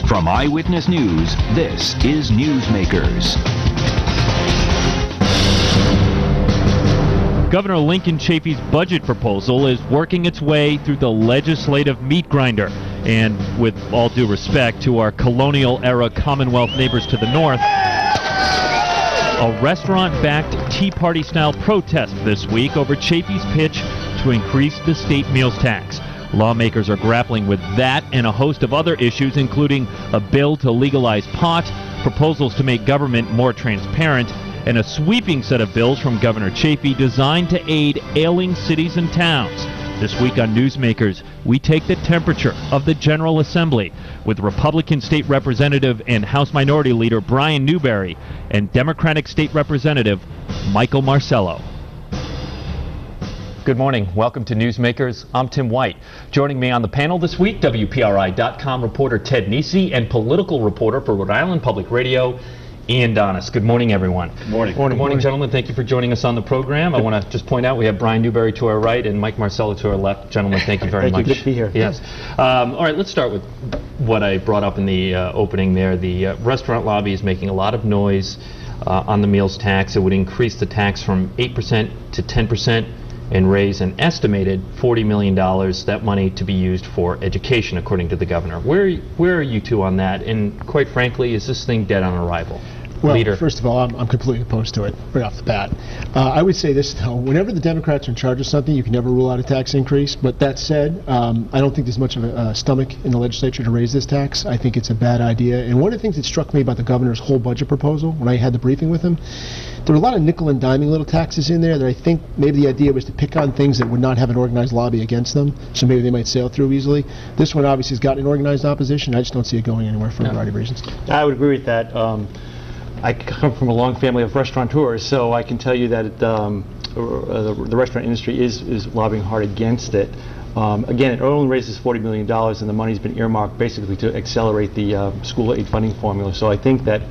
From Eyewitness News, this is Newsmakers. Governor Lincoln Chafee's budget proposal is working its way through the legislative meat grinder. And with all due respect to our colonial-era Commonwealth neighbors to the north, a restaurant-backed Tea Party-style protest this week over Chafee's pitch to increase the state meals tax. Lawmakers are grappling with that and a host of other issues, including a bill to legalize pot, proposals to make government more transparent, and a sweeping set of bills from Governor Chafee designed to aid ailing cities and towns. This week on Newsmakers, we take the temperature of the General Assembly with Republican State Representative and House Minority Leader Brian Newberry and Democratic State Representative Michael Marcello. Good morning. Welcome to Newsmakers. I'm Tim White. Joining me on the panel this week, WPRI.com reporter Ted Nesi and political reporter for Rhode Island Public Radio, Ian Donis. Good morning, everyone. Good morning. Good morning, gentlemen. Thank you for joining us on the program. I want to just point out we have Brian Newberry to our right and Mike Marcello to our left. Gentlemen, thank you very much. Good to be here. Yes. All right, let's start with what I brought up in the opening there. The restaurant lobby is making a lot of noise on the meals tax. It would increase the tax from 8% to 10% and raise an estimated $40 million, that money to be used for education, according to the governor. Where are you two on that? And quite frankly, is this thing dead on arrival? Well, Leader. First of all, I'm completely opposed to it right off the bat. I would say this, though. Whenever the Democrats are in charge of something, you can never rule out a tax increase. But that said, I don't think there's much of a stomach in the legislature to raise this tax. I think it's a bad idea. And one of the things that struck me about the governor's whole budget proposal, when I had the briefing with him, there were a lot of nickel and diming little taxes in there that I think maybe the idea was to pick on things that would not have an organized lobby against them, so maybe they might sail through easily. This one obviously has gotten an organized opposition. I just don't see it going anywhere for a variety of reasons. I would agree with that. I come from a long family of restaurateurs, so I can tell you that the restaurant industry is lobbying hard against it. Again, it only raises $40 million, and the money's been earmarked basically to accelerate the school aid funding formula. So I think that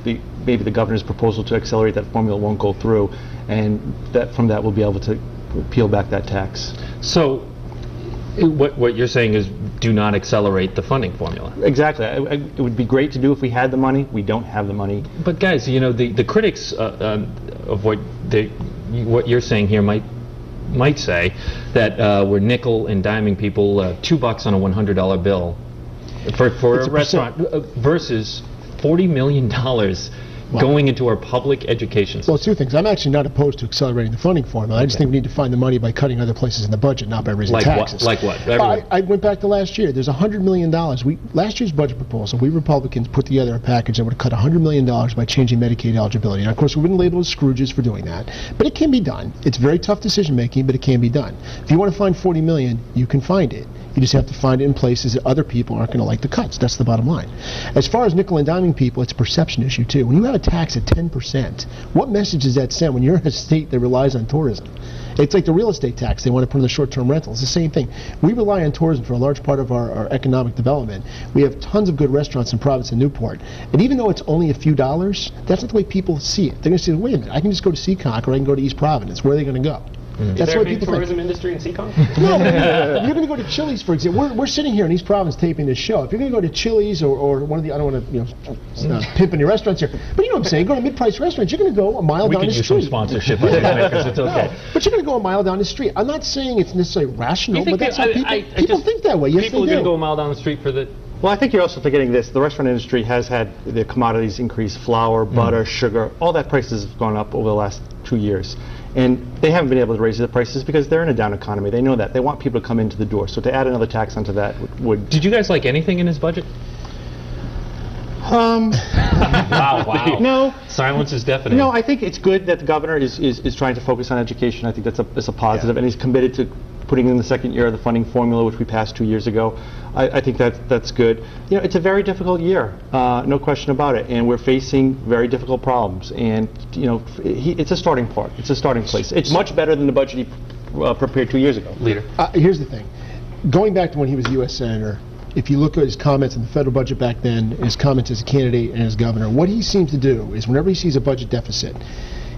maybe the governor's proposal to accelerate that formula won't go through, and that from that we'll be able to peel back that tax. So what you're saying is do not accelerate the funding formula. Exactly. It would be great to do if we had the money. We don't have the money. But guys, you know, the critics of what you're saying here might say that we're nickel and diming people $2 on a $100 bill for a restaurant versus $40 million going into our public education system. Well, two things. I'm actually not opposed to accelerating the funding formula. I just think we need to find the money by cutting other places in the budget, not by raising taxes. Like what? I went back to last year. There's $100 million. Last year's budget proposal, we Republicans put together a package that would have cut $100 million by changing Medicaid eligibility. And of course, we wouldn't label as Scrooges for doing that. But it can be done. It's very tough decision making, but it can be done. If you want to find $40 million, you can find it. You just have to find it in places that other people aren't going to like the cuts. That's the bottom line. As far as nickel and diming people, it's a perception issue too. When you have a tax at 10%, what message does that send when you're in a state that relies on tourism? It's like the real estate tax they want to put on the short-term rental. It's the same thing. We rely on tourism for a large part of our economic development. We have tons of good restaurants in Providence and Newport. And even though it's only a few dollars, that's not the way people see it. They're going to say, wait a minute, I can just go to Seekonk or I can go to East Providence. Where are they going to go? That's what people tourism industry in Seekonk? No, you're going to go to Chili's, for example. We're sitting here in East Providence taping this show. If you're going to go to Chili's or one of the, I don't want to pimp any restaurants here, but you know what I'm saying, go to mid-price restaurants, you're going to go a mile down the street. We could use some sponsorship on Newsmakers, it's okay. No, but you're going to go a mile down the street. I'm not saying it's necessarily rational, but that's how people think that way. Yes, people are going to go a mile down the street for the... Well, I think you're also forgetting this. The restaurant industry has had their commodities increase: flour, butter, sugar. All that prices have gone up over the last 2 years. And they haven't been able to raise the prices because they're in a down economy. They know that. They want people to come into the door. So to add another tax onto that would... Did you guys like anything in his budget? Wow. No. Silence is deafening. No, I think it's good that the governor is trying to focus on education. I think that's a positive. And he's committed to putting in the second year of the funding formula, which we passed 2 years ago. I think that's good. You know, it's a very difficult year, no question about it, and we're facing very difficult problems. And you know, it's a starting point. It's a starting place. It's much better than the budget he prepared 2 years ago. Leader. Here's the thing. Going back to when he was U.S. Senator, if you look at his comments in the federal budget back then, his comments as a candidate and as governor, what he seems to do is whenever he sees a budget deficit,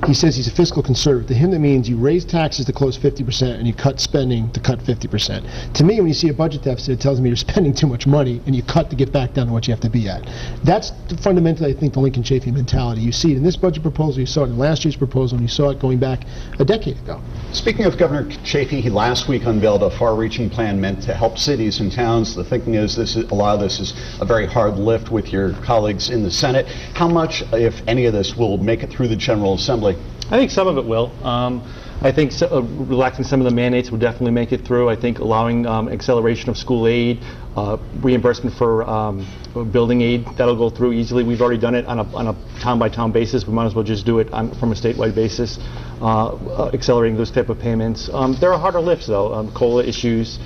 He says he's a fiscal conservative. To him, that means you raise taxes to close 50% and you cut spending to cut 50%. To me, when you see a budget deficit, it tells me you're spending too much money and you cut to get back down to what you have to be at. That's fundamentally, I think, the Lincoln Chafee mentality. You see it in this budget proposal, you saw it in last year's proposal, and you saw it going back a decade ago. Speaking of Governor Chafee, he last week unveiled a far-reaching plan meant to help cities and towns. The thinking is a lot of this is a very hard lift with your colleagues in the Senate. How much, if any of this, will make it through the General Assembly? I think some of it will. I think relaxing some of the mandates will definitely make it through. I think allowing acceleration of school aid, reimbursement for building aid, that'll go through easily. We've already done it on a town-by-town basis. We might as well just do it from a statewide basis, accelerating those type of payments. There are harder lifts, though. COLA issues,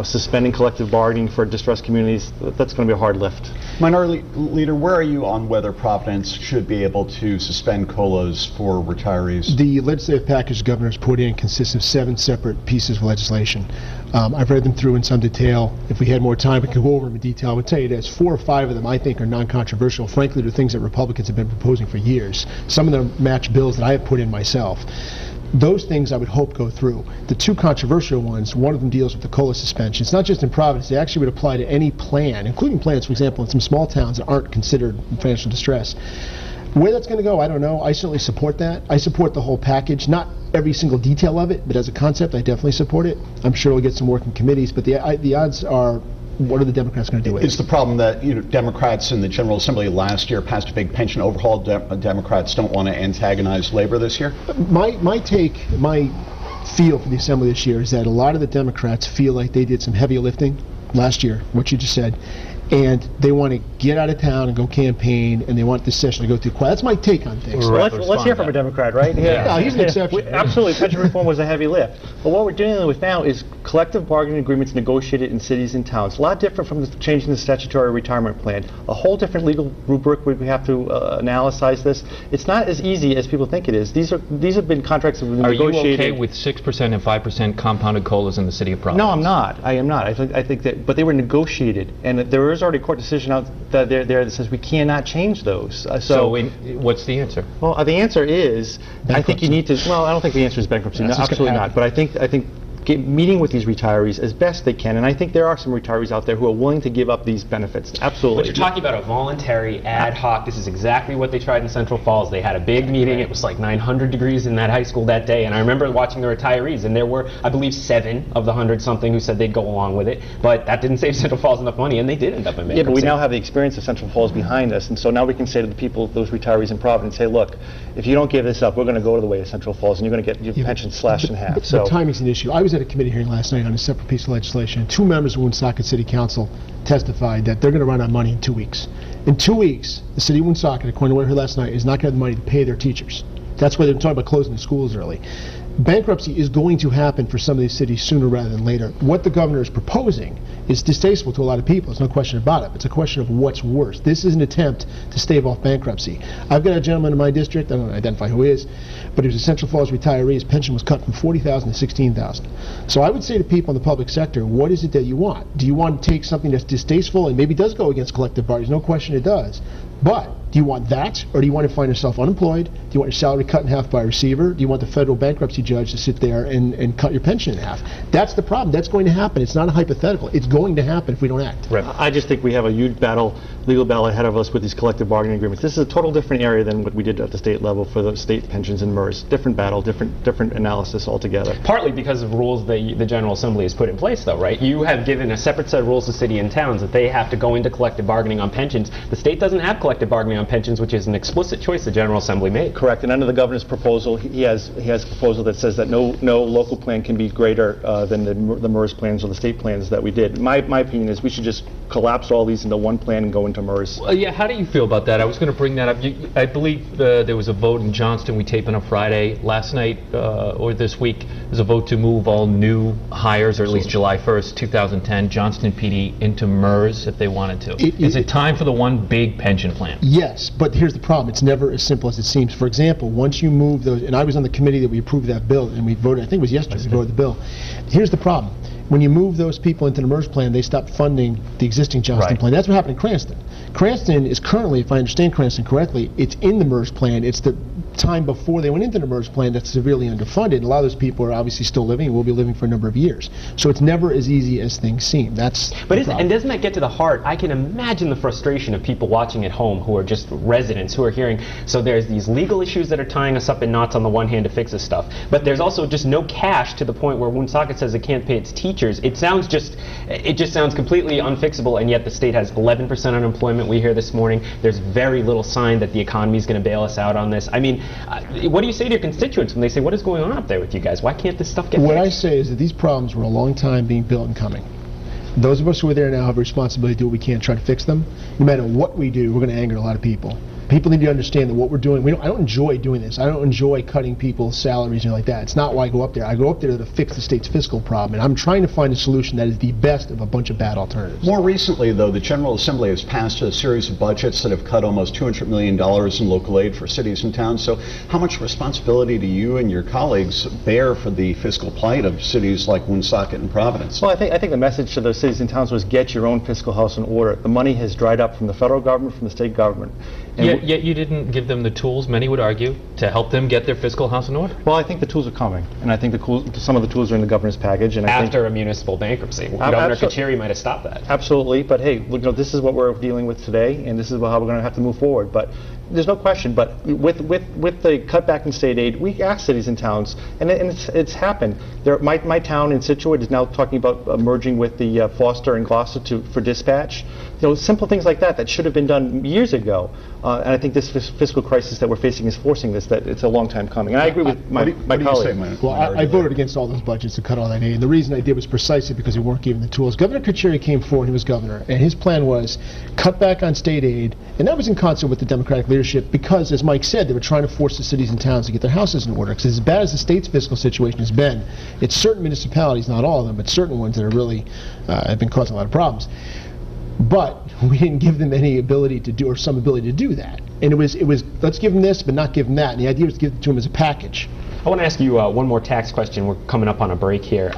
suspending collective bargaining for distressed communities, that's going to be a hard lift. Minority Leader, where are you on whether Providence should be able to suspend COLAs for retirees? The legislative package the governor's put in consists of 7 separate pieces of legislation. I've read them through in some detail. If we had more time, we could go over them in detail. I would tell you this, 4 or 5 of them I think are non-controversial. Frankly, they're things that Republicans have been proposing for years. Some of them match bills that I have put in myself. Those things I would hope go through. The 2 controversial ones, one of them deals with the COLA suspension. It's not just in Providence, they actually would apply to any plan, including plans, for example, in some small towns that aren't considered in financial distress. Where that's going to go, I don't know. I certainly support that. I support the whole package, not every single detail of it, but as a concept, I definitely support it. I'm sure we'll get some work in committees, but the odds are, what are the Democrats going to do with it? It's the problem that Democrats in the General Assembly last year passed a big pension overhaul. Democrats don't want to antagonize labor this year? My feel for the Assembly this year is that a lot of the Democrats feel like they did some heavy lifting last year, what you just said, and they want to get out of town and go campaign, and they want this session to go through quiet. That's my take on things. Well, let's hear from a Democrat, right? Yeah, he's an exception. Absolutely, pension reform was a heavy lift. But what we're dealing with now is collective bargaining agreements negotiated in cities and towns. A lot different from changing the statutory retirement plan. A whole different legal rubric. We have to analyze this. It's not as easy as people think it is. These have been contracts that have been negotiated. Are you okay with 6% and 5% compounded COLAs in the city of Providence? No, I'm not. I am not. I think that, but they were negotiated, and there is already a court decision out there that says we cannot change those. What's the answer? Well, the answer is, bankruptcy. I think you need to. Well, I don't think the answer is bankruptcy. No, absolutely not. But I think meeting with these retirees as best they can, and I think there are some retirees out there who are willing to give up these benefits. Absolutely. But you're talking about a voluntary, ad hoc. This is exactly what they tried in Central Falls. They had a big meeting. It was like 900 degrees in that high school that day, and I remember watching the retirees, and there were, I believe, 7 of the 100-something who said they'd go along with it, but that didn't save Central Falls enough money, and they did end up in bankruptcy. Yeah, but we now have the experience of Central Falls behind us, and so now we can say to the people, those retirees in Providence, hey, look, if you don't give this up, we're going to go to the way of Central Falls, and you're going to get your pension slashed in half. So timing's an issue. I was at a committee hearing last night on a separate piece of legislation. 2 members of Woonsocket City Council testified that they're going to run out of money in 2 weeks. In 2 weeks, the city of Woonsocket, according to what I heard last night, is not going to have the money to pay their teachers. That's why they're talking about closing the schools early. Bankruptcy is going to happen for some of these cities sooner rather than later. What the governor is proposing is distasteful to a lot of people. There's no question about it. It's a question of what's worse. This is an attempt to stave off bankruptcy. I've got a gentleman in my district, I don't identify who he is, but he was a Central Falls retiree. His pension was cut from $40,000 to $16,000. So I would say to people in the public sector, what is it that you want? Do you want to take something that's distasteful and maybe does go against collective bargaining? No question it does. But do you want that, or do you want to find yourself unemployed? Do you want your salary cut in half by a receiver? Do you want the federal bankruptcy judge to sit there and cut your pension in half? That's the problem. That's going to happen. It's not a hypothetical. It's going to happen if we don't act. Right. I just think we have a huge legal battle ahead of us with these collective bargaining agreements. This is a total different area than what we did at the state level for the state pensions and MERS. Different battle, different analysis altogether. Partly because of rules that the General Assembly has put in place, though, right? You have given a separate set of rules to city and towns that they have to go into collective bargaining on pensions. The state doesn't have collective bargaining on pensions, which is an explicit choice the General Assembly made. Correct, and under the governor's proposal, he has a proposal that says that no local plan can be greater than the MERS plans or the state plans that we did. My opinion is we should just collapse all these into one plan and go into MERS. Yeah, how do you feel about that? I was going to bring that up. I believe there was a vote in Johnston. We tape on a Friday. Last night or this week, there's a vote to move all new hires, or at least July 1st, 2010, Johnston PD into MERS if they wanted to. Is it time for the one big pension plan? Yes, but here's the problem. It's never as simple as it seems. For example, once you move those, and I was on the committee that we approved that bill, and we voted, I think it was yesterday, we voted the bill. Here's the problem. When you move those people into the MERS plan, they stop funding the existing Johnston plan. That's what happened in Cranston. Cranston is currently, if I understand Cranston correctly, it's in the MERS plan. It's the time before they went into the MERS plan that's severely underfunded. And a lot of those people are obviously still living and will be living for a number of years. So it's never as easy as things seem. That's But and doesn't that get to the heart? I can imagine the frustration of people watching at home who are just residents who are hearing, so there's these legal issues that are tying us up in knots on the one hand to fix this stuff, but there's also just no cash to the point where Woonsocket says it can't pay its teachers. It just sounds completely unfixable, and yet the state has 11% unemployment, we hear this morning. There's very little sign that the economy is going to bail us out on this. I mean, what do you say to your constituents when they say, what is going on up there with you guys? Why can't this stuff get fixed? What I say is that these problems were a long time being built and coming. Those of us who are there now have a responsibility to do what we can to try to fix them. No matter what we do, we're going to anger a lot of people. People need to understand that what we're doing, I don't enjoy doing this. I don't enjoy cutting people's salaries and like that. It's not why I go up there. I go up there to fix the state's fiscal problem, and I'm trying to find a solution that is the best of a bunch of bad alternatives. More recently, though, the General Assembly has passed a series of budgets that have cut almost $200 million in local aid for cities and towns. So how much responsibility do you and your colleagues bear for the fiscal plight of cities like Woonsocket and Providence? Well, I think the message to those cities and towns was get your own fiscal house in order. The money has dried up from the federal government, from the state government. Yet you didn't give them the tools, many would argue, to help them get their fiscal house in order. Well, I think the tools are coming, and I think some of the tools are in the governor's package. And after a municipal bankruptcy, Governor Kacheri might have stopped that. Absolutely, but hey, this is what we're dealing with today, and this is how we're going to have to move forward. But there's no question. But with the cutback in state aid, we asked cities and towns, and it's happened. My town in Situate is now talking about merging with the Foster and Gloucester for dispatch. Simple things like that should have been done years ago. And I think this fiscal crisis that we're facing is forcing this, that it's a long time coming. And I agree with my colleague. Well, I voted against all those budgets to cut all that aid. And the reason I did was precisely because we weren't given the tools. Governor Kacheri came forward, he was governor, and his plan was cut back on state aid, and that was in concert with the Democratic leadership because, as Mike said, they were trying to force the cities and towns to get their houses in order. Because as bad as the state's fiscal situation has been, it's certain municipalities, not all of them, but certain ones that are really have been causing a lot of problems. But we didn't give them any ability to do, or some ability to do that. And it was let's give them this, but not give them that. And the idea was to give it to them as a package. I want to ask you one more tax question. We're coming up on a break here.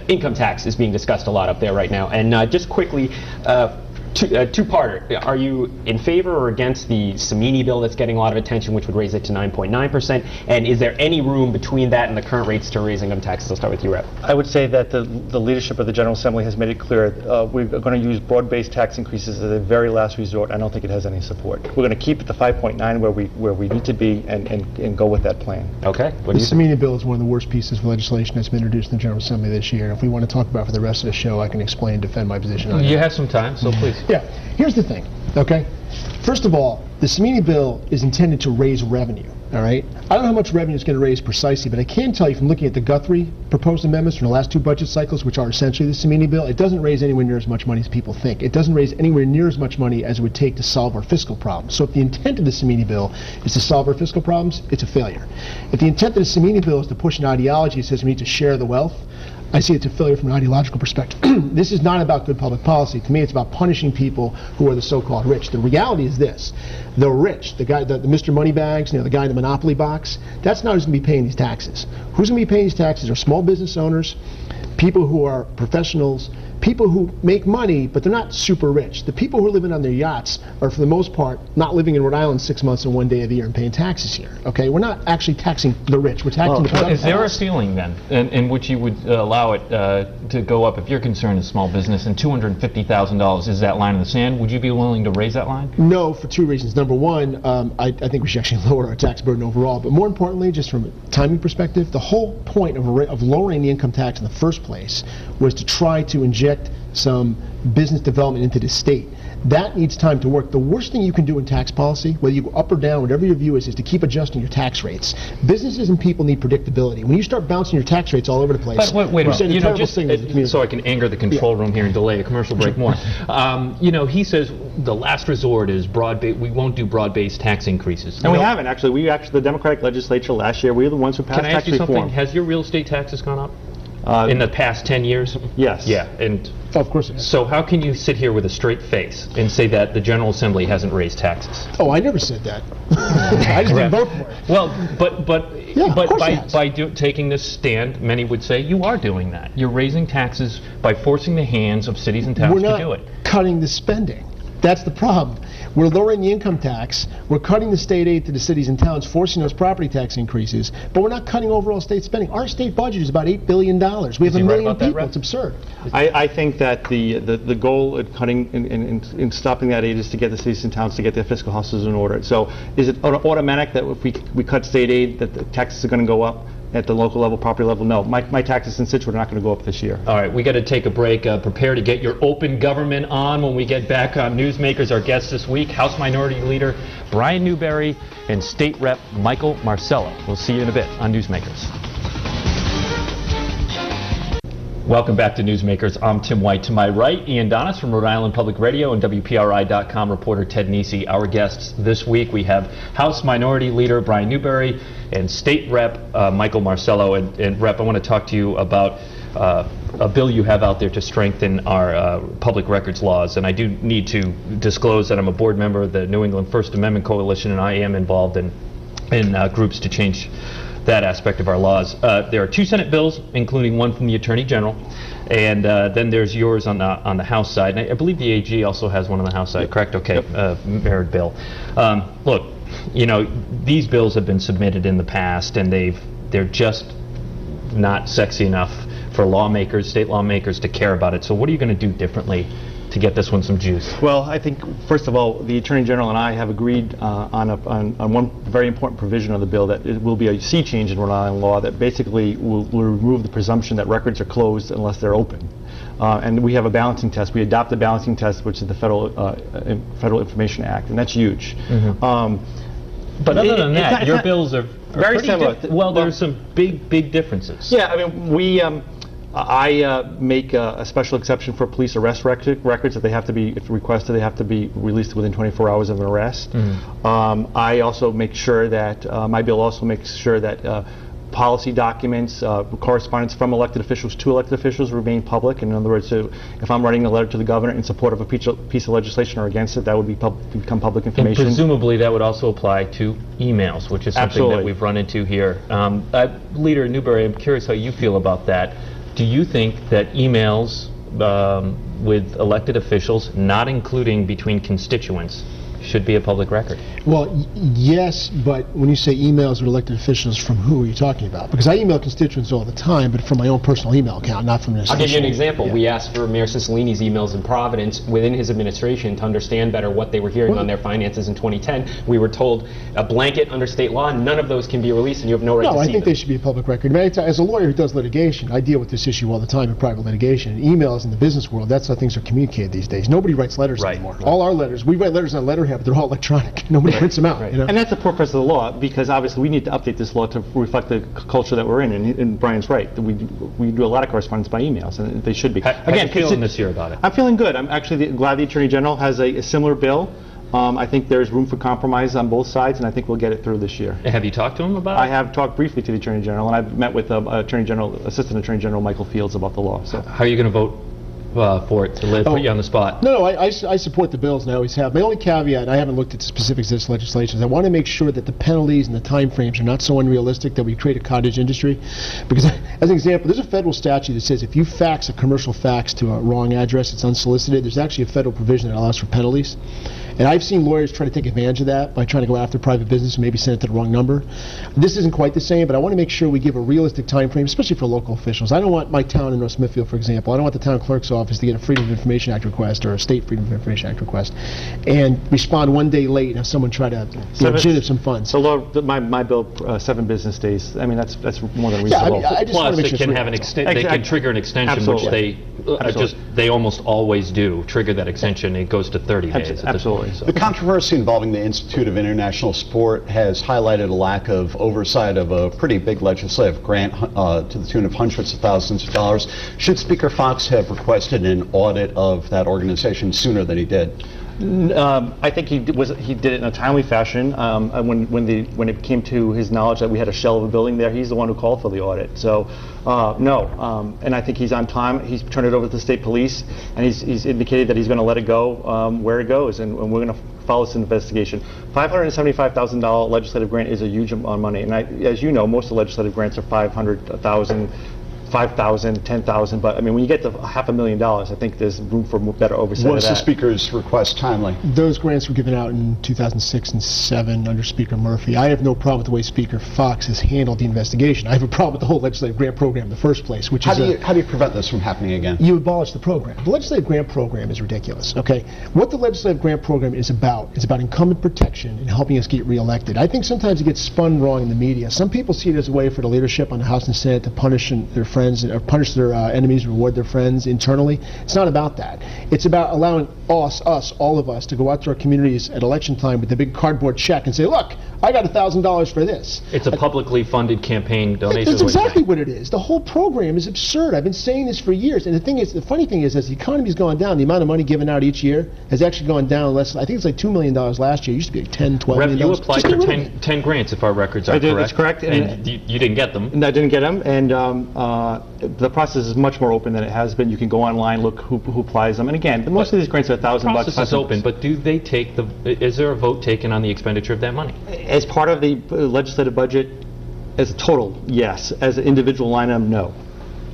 Income tax is being discussed a lot up there right now. And just quickly, two-parter. Are you in favor or against the Samini bill that's getting a lot of attention, which would raise it to 9.9%? And is there any room between that and the current rates to raise income taxes? I'll start with you, Rep. I would say that the leadership of the General Assembly has made it clear we're going to use broad-based tax increases as a very last resort. I don't think it has any support. We're going to keep it to 5.9 where we need to be and go with that plan. Okay. The Samini bill is one of the worst pieces of legislation that's been introduced in the General Assembly this year. And if we want to talk about it for the rest of the show, I can explain and defend my position on it. You have some time, so please. Yeah, here's the thing, okay? First of all, the Samini bill is intended to raise revenue, all right? I don't know how much revenue it's going to raise precisely, but I can tell you from looking at the Guthrie proposed amendments from the last two budget cycles, which are essentially the Samini bill, it doesn't raise anywhere near as much money as people think. It doesn't raise anywhere near as much money as it would take to solve our fiscal problems. So if the intent of the Samini bill is to solve our fiscal problems, it's a failure. If the intent of the Samini bill is to push an ideology that says we need to share the wealth, I see it's a failure from an ideological perspective. This is not about good public policy. To me, it's about punishing people who are the so-called rich. The reality is this. The rich, the guy, the Mr. Moneybags, the guy in the Monopoly box, that's not who's going to be paying these taxes. Who's going to be paying these taxes are small business owners, people who are professionals, people who make money, but they're not super rich. The people who are living on their yachts are, for the most part, not living in Rhode Island 6 months and 1 day of the year and paying taxes here. Okay, we're not actually taxing the rich. We're taxing the productive. Is there a ceiling then in which you would allow it to go up if you're concerned as small business and $250,000 is that line in the sand? Would you be willing to raise that line? No, for two reasons. Number one, I think we should actually lower our tax burden overall. But more importantly, just from a timing perspective, the whole point of lowering the income tax in the first place was to try to inject some business development into the state. That needs time to work. The worst thing you can do in tax policy, whether you go up or down, whatever your view is to keep adjusting your tax rates. Businesses and people need predictability. When you start bouncing your tax rates all over the place, but wait a minute. So I can anger the control room here and delay a commercial break more. He says the last resort is we won't do broad-based tax increases. And we haven't actually. The Democratic legislature last year, we were the ones who passed tax reform. Can I ask you something? Has your real estate taxes gone up? In the past 10 years? Yes. Yeah, and of course it has. So how can you sit here with a straight face and say that the General Assembly hasn't raised taxes? Oh, I never said that. I just didn't vote for it. Well, by taking this stand, many would say you are doing that. You're raising taxes by forcing the hands of cities and towns to do it. We're not cutting the spending. That's the problem. We're lowering the income tax, we're cutting the state aid to the cities and towns, forcing those property tax increases, but we're not cutting overall state spending. Our state budget is about $8 billion. We have a million people. It's absurd. I think that the goal in cutting in stopping that aid is to get the cities and towns to get their fiscal houses in order. So is it automatic that if we cut state aid that the taxes are going to go up at the local level, property level? No. My taxes in Situate are not going to go up this year. All right, we got to take a break. Prepare to get your open government on when we get back on Newsmakers. Our guests this week, House Minority Leader Brian Newberry and State Rep Michael Marcello. We'll see you in a bit on Newsmakers. Welcome back to Newsmakers. I'm Tim White. To my right, Ian Donis from Rhode Island Public Radio and WPRI.com reporter Ted Nesi. Our guests this week, we have House Minority Leader Brian Newberry and State Rep Michael Marcello. And Rep, I want to talk to you about a bill you have out there to strengthen our public records laws. And I do need to disclose that I'm a board member of the New England First Amendment Coalition, and I am involved in groups to change that aspect of our laws. There are 2 Senate bills, including one from the Attorney General, and then there's yours on the House side. And I believe the AG also has one on the House side, correct? Okay, merit bill. Look, you know, these bills have been submitted in the past, and they're just not sexy enough for lawmakers, state lawmakers, to care about it. So what are you going to do differently to get this one some juice? Well, I think, first of all, the Attorney General and I have agreed on one very important provision of the bill, that it will be a sea change in Rhode Island law that basically will remove the presumption that records are closed unless they're open. And we have a balancing test. We adopt the balancing test, which is the Federal Information Act, and that's huge. But other than that, your bills are very similar. Well, there's some big differences. Yeah, I mean, I make a special exception for police arrest records that they have to be, if requested, they have to be released within 24 hours of an arrest. I also make sure that, my bill also makes sure that policy documents, correspondence from elected officials to elected officials remain public. And in other words, if I'm writing a letter to the governor in support of a piece of legislation or against it, that would become public information. And presumably that would also apply to emails, which is something that we've run into here. Leader Newberry, I'm curious how you feel about that. Do you think that emails with elected officials, not including between constituents, should be a public record? Well, yes, but when you say emails with elected officials, from who are you talking about? Because I email constituents all the time, but from my own personal email account, not from an I'll give you an association. example. Yeah. We asked for Mayor Cicilline's emails in Providence within his administration to understand better what they were hearing on their finances in 2010. We were told a blanket under state law, none of those can be released, and you have no right to see them. No, I think they should be a public record. As a lawyer who does litigation, I deal with this issue all the time in private litigation. And emails in the business world, that's how things are communicated these days. Nobody writes letters anymore. All our letters, we write letters on letterhead, but they're all electronic. Nobody prints them out. You know? And that's the purpose of the law, because obviously we need to update this law to reflect the culture that we're in. And Brian's right. We do a lot of correspondence by emails, and they should be. How are you feeling this year about it? I'm feeling good. I'm actually glad the Attorney General has a similar bill. I think there's room for compromise on both sides, and I think we'll get it through this year. Have you talked to him about it? I have talked briefly to the Attorney General, and I've met with Assistant Attorney General Michael Fields about the law. So, how are you going to vote for it, to put you on the spot? No, I support the bills, and I always have. My only caveat, and I haven't looked at the specifics of this legislation, is I want to make sure that the penalties and the time frames are not so unrealistic that we create a cottage industry. Because, as an example, there's a federal statute that says if you fax a commercial fax to a wrong address, it's unsolicited. There's actually a federal provision that allows for penalties. And I've seen lawyers try to take advantage of that by trying to go after private business and maybe send it to the wrong number. This isn't quite the same, but I want to make sure we give a realistic time frame, especially for local officials. I don't want my town in North Smithfield, for example, I don't want the town clerk's office to get a Freedom of Information Act request or a state Freedom of Information Act request and respond one day late and have someone try to generate some funds. So, my bill, 7 business days. I mean, that's more than reasonable. I just want Plus, to make they sure can it's have an reasonable. they can trigger an extension, Absolutely. which they almost always do. Trigger that extension, it goes to 30 days. Absolutely. The controversy involving the Institute of International Sport has highlighted a lack of oversight of a pretty big legislative grant to the tune of hundreds of thousands of dollars. Should Speaker Fox have requested an audit of that organization sooner than he did? I think he did it in a timely fashion. When it came to his knowledge that we had a shell of a building there, he's the one who called for the audit. So no, and I think he's on time. He's turned it over to the state police, and he's indicated that he's going to let it go where it goes, and we're going to follow this investigation. $575,000 legislative grant is a huge amount of money, and as you know, most of the legislative grants are $500,000. 5,000, 10,000, but I mean, when you get to $500,000, I think there's room for better oversight Was of the that. Speaker's request timely? Those grants were given out in 2006 and 7 under Speaker Murphy. I have no problem with the way Speaker Fox has handled the investigation. I have a problem with the whole legislative grant program in the first place, which How do you prevent this from happening again? you abolish the program. The legislative grant program is ridiculous, okay? What the legislative grant program is about incumbent protection and helping us get reelected. I think sometimes it gets spun wrong in the media. Some people see it as a way for the leadership on the House and Senate to punish their friends, or punish their enemies, reward their friends internally. It's not about that. It's about allowing all of us, to go out to our communities at election time with a big cardboard check and say, look, I got $1,000 for this. It's a publicly funded campaign donation. That's exactly what it is. The whole program is absurd. I've been saying this for years. And the funny thing is, as the economy's gone down, the amount of money given out each year has actually gone down less. I think it's like $2 million last year. It used to be like $10, $12 million. You applied for 10 grants, if our records are correct. That's correct. And you didn't get them. And I didn't get them, and the process is much more open than it has been. You can go online, look who applies them, and again, most of these grants are $1,000 bucks. The process is open, but do they take is there a vote taken on the expenditure of that money? As part of the legislative budget, as a total, yes. As an individual line item, no.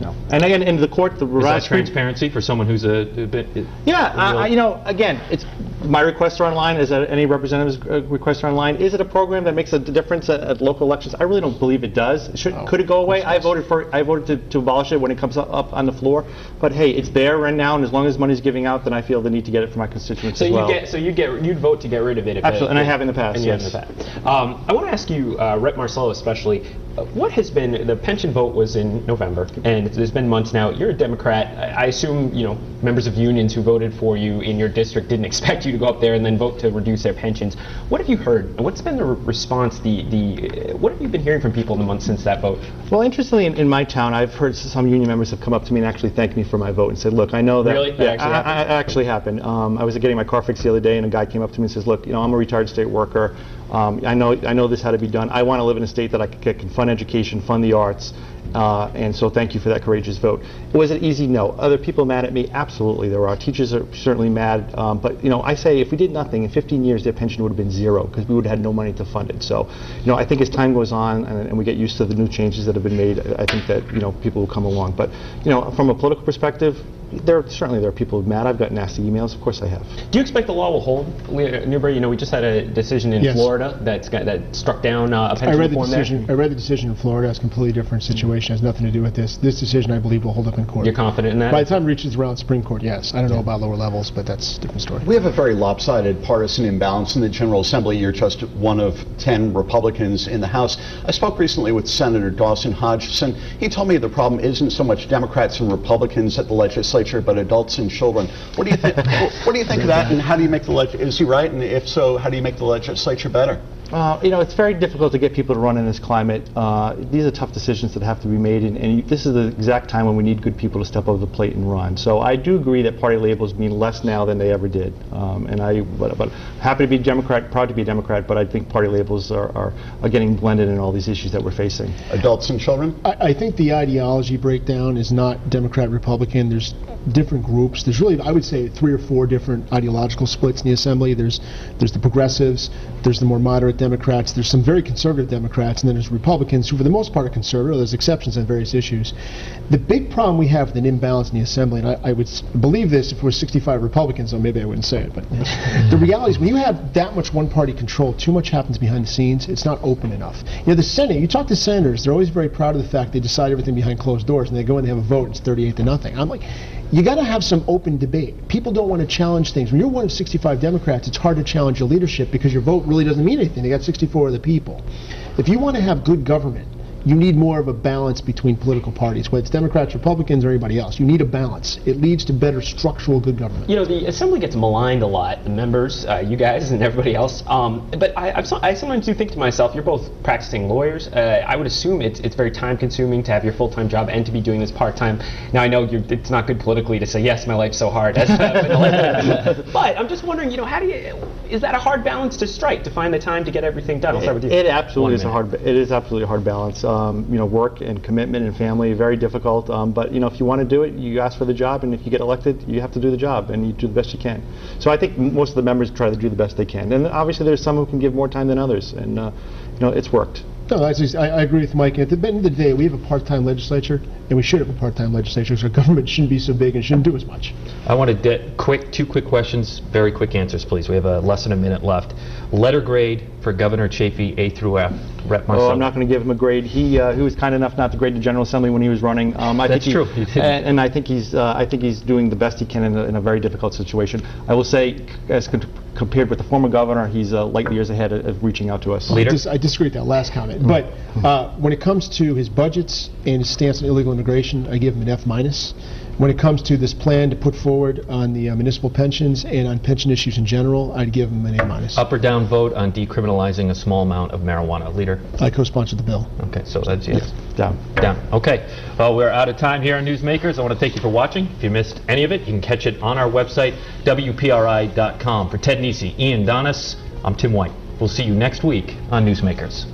No. And again, in the court, the Is that transparency for someone who's a bit... Yeah, you know, again, it's my requests are online. Is that any representative's requests are online? Is it a program that makes a difference at local elections? I really don't believe it does. Could it go away? I voted to abolish it when it comes up on the floor. But hey, it's there right now, and as long as money's giving out, then I feel the need to get it for my constituents as well. You'd vote to get rid of it. Absolutely, and I have in the past. And yes. I want to ask you, Rep. Marcello especially, what has been, the pension vote was in November, and there's been months now. You're a Democrat. I assume, you know, members of unions who voted for you in your district didn't expect you to go up there and then vote to reduce their pensions. What have you heard? What's been the response? What have you been hearing from people in the months since that vote? Well, interestingly, in my town, I've heard some union members have come up to me and actually thanked me for my vote and said, look, I know that... Really? That actually happened? I was getting my car fixed the other day, and a guy came up to me and says, look, you know, I'm a retired state worker. I know this had to be done. I want to live in a state that I can fund education, fund the arts, and so thank you for that courageous vote. Was it easy? No. Other people mad at me? Absolutely, there are. Teachers are certainly mad, but you know, I say if we did nothing, in 15 years their pension would have been zero because we would have had no money to fund it. So, you know, I think as time goes on and we get used to the new changes that have been made, I think that, you know, people will come along. But, you know, from a political perspective, there are people mad. I've got nasty emails. Of course I have. Do you expect the law will hold, Newberry? You know, we just had a decision in Florida that struck down a pension reform there. I read the decision in Florida. It's a completely different situation. It has nothing to do with this. This decision, I believe, will hold up in court. You're confident in that? By the time it reaches around Supreme Court, yes. I don't know about lower levels, but that's a different story. We have a very lopsided partisan imbalance in the General Assembly. You're just one of 10 Republicans in the House. I spoke recently with Senator Dawson Hodgson. He told me the problem isn't so much Democrats and Republicans at the legislature, but adults and children. What do you think? What do you think of that? And how do you make is he right? And if so, how do you make the legislature better? You know, it's very difficult to get people to run in this climate. These are tough decisions that have to be made, and this is the exact time when we need good people to step up to the plate and run. So I do agree that party labels mean less now than they ever did. But happy to be Democrat, proud to be a Democrat, but I think party labels are getting blended in all these issues that we're facing. Adults and children? I think the ideology breakdown is not Democrat, Republican. There's different groups. There's really, I would say, 3 or 4 different ideological splits in the Assembly. There's the progressives, there's the more moderate Democrats, there's some very conservative Democrats, and then there's Republicans who for the most part are conservative. There's exceptions on various issues. The big problem we have with an imbalance in the Assembly, and I would believe this if it was 65 Republicans, so maybe I wouldn't say it, but the reality is when you have that much one-party control, too much happens behind the scenes. It's not open enough. You know, the Senate, you talk to senators, they're always very proud of the fact they decide everything behind closed doors, and they go in and they have a vote, it's 38-0. I'm like, you got to have some open debate. People don't want to challenge things. When you're one of 65 Democrats, it's hard to challenge your leadership because your vote really doesn't mean anything. They got 64 of the people. If you want to have good government, you need more of a balance between political parties, whether it's Democrats, Republicans, or anybody else. You need a balance. It leads to better structural good government. You know, the Assembly gets maligned a lot, the members, you guys, and everybody else. But I sometimes do think to myself, you're both practicing lawyers. I would assume it's very time-consuming to have your full-time job and to be doing this part-time. Now, I know it's not good politically to say, yes, my life's so hard. But I'm just wondering, you know, is that a hard balance to strike, to find the time to get everything done? I'll start with you. It absolutely is absolutely a hard balance. You know, work and commitment and family, very difficult. But you know, if you want to do it, you ask for the job, and if you get elected, you have to do the job, and you do the best you can. So I think most of the members try to do the best they can, and obviously there's some who can give more time than others, and you know, it's worked. No, I agree with Mike. At the end of the day, we have a part-time legislature, and we should have a part-time legislature, so our government shouldn't be so big and shouldn't do as much. I want to two quick questions, very quick answers, please. We have less than a minute left. Letter grade for Governor Chafee, A through F. Rep. Marcello. Oh, I'm not going to give him a grade. He was kind enough not to grade the General Assembly when he was running. That's true. And I think he's doing the best he can in a very difficult situation. I will say, as compared with the former governor, he's light years ahead of reaching out to us. Leader? I disagree with that last comment. But when it comes to his budgets and his stance on illegal immigration, I give him an F-. When it comes to this plan to put forward on the municipal pensions and on pension issues in general, I'd give him an A-. Up or down vote on decriminalizing a small amount of marijuana. Leader? I co-sponsored the bill. Okay, so that's yes. Down. Down. Okay. Well, we're out of time here on Newsmakers. I want to thank you for watching. If you missed any of it, you can catch it on our website, WPRI.com. For Ted Nisi, Ian Donis, I'm Tim White. We'll see you next week on Newsmakers.